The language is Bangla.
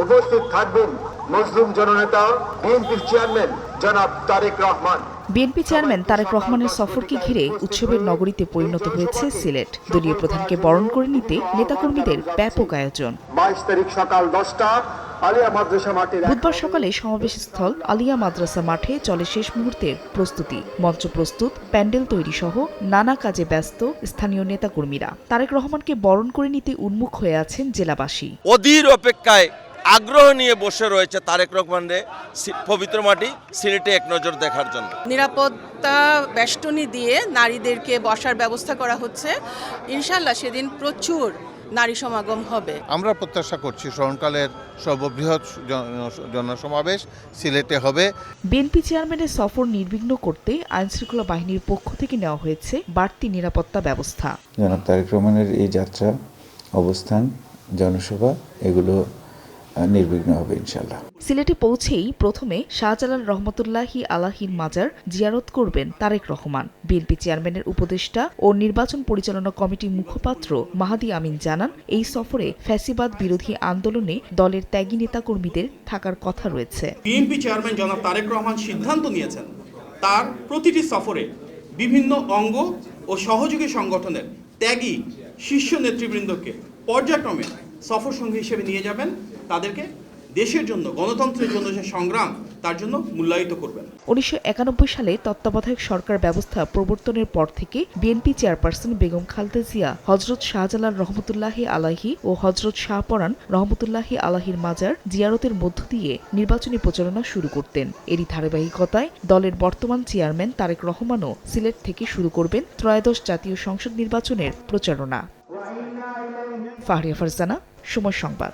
উপস্থিত থাকবেন মজলুম জননেতা বিএনপির চেয়ারম্যান জনাব তারেক রহমান। বিএনপি চেয়ারম্যান তারেক রহমানের সফরকে ঘিরে উৎসবের নগরীতে পরিণত হয়েছে সিলেট। দলীয় প্রধানকে বরণ করে নিতে নেতাকর্মীদের ব্যাপক আয়োজন। 22 তারিখ সকাল 10টা আলিয়া মাদ্রাসা মাঠে বুধবার সকালে সমাবেশস্থল আলিয়া মাদ্রাসা মাঠে চলে শেষ মুহূর্তের প্রস্তুতি। মঞ্চ প্রস্তুত, প্যান্ডেল তৈরি সহ নানা কাজে ব্যস্ত স্থানীয় নেতাকর্মীরা। তারেক রহমানকে বরণ করে নিতে উন্মুখ হয়ে আছেন জেলাবাসী। অধীর অপেক্ষায় আগ্রহ নিয়ে বসে রয়েছে তারেক রহমানের পবিত্র মাটি সিলেটে এক নজর দেখার জন্য। নিরাপত্তা বেষ্টনী দিয়ে নারীদেরকে বসার ব্যবস্থা করা হচ্ছে। ইনশাআল্লাহ সেদিন প্রচুর নারী সমাগম হবে। আমরা প্রত্যাশা করছি স্মরণকালের সর্ববৃহৎ জনসমাবেশ সিলেটে হবে। বিএনপি চেয়ারম্যানের সফর নির্বিঘ্ন করতে আইনশৃঙ্খলা বাহিনীর পক্ষ থেকে নেওয়া হয়েছে বাড়তি নিরাপত্তা ব্যবস্থা। জনাব তারেক রহমানের এই যাত্রা, অবস্থান, জনসভা এগুলো নির্বিঘ্ন হবে ইনশাআল্লাহ। সিলেটে পৌঁছেই প্রথমে শাহজালাল রহমতুল্লাহি আলাহির মাজার জিয়ারত করবেন তারেক রহমান। বিএনপি চেয়ারম্যানের উপদেষ্টা ও নির্বাচন পরিচালনা কমিটির মুখপাত্র মাহাদি আমিন জানান, এই সফরে ফ্যাসিবাদ বিরোধী আন্দোলনে দলের ত্যাগী নেতাকর্মীদের থাকার কথা রয়েছে। বিএনপি চেয়ারম্যান জনাব তারেক রহমান সিদ্ধান্ত নিয়েছেন তার প্রতিটি সফরে বিভিন্ন অঙ্গ ও সহযোগী সংগঠনের ত্যাগী শীর্ষ নেতৃবৃন্দকে পর্যায়ক্রমে সফর সঙ্গী হিসেবে নিয়ে যাবেন। তাদেরকে দেশের জন্য, গণতন্ত্রের জন্য যে সংগ্রাম তার জন্য মূল্যায়িত করবেন। 1991 সালে তত্ত্বাবধায়ক সরকার ব্যবস্থা প্রবর্তনের পর থেকে বিএনপি চেয়ারপারসন বেগম খালেদা জিয়া হযরত শাহজালাল রহমতুল্লাহি আলাহি ও হযরত শাহপরান রহমতুল্লাহি আলাহির মাজার জিয়ারতের মধ্য দিয়ে নির্বাচনী প্রচারণা শুরু করতেন। এরই ধারাবাহিকতায় দলের বর্তমান চেয়ারম্যান তারেক রহমানও সিলেট থেকে শুরু করবেন ত্রয়োদশ জাতীয় সংসদ নির্বাচনের প্রচারণা। ফাহরিয়া ফারজানা, সময় সংবাদ।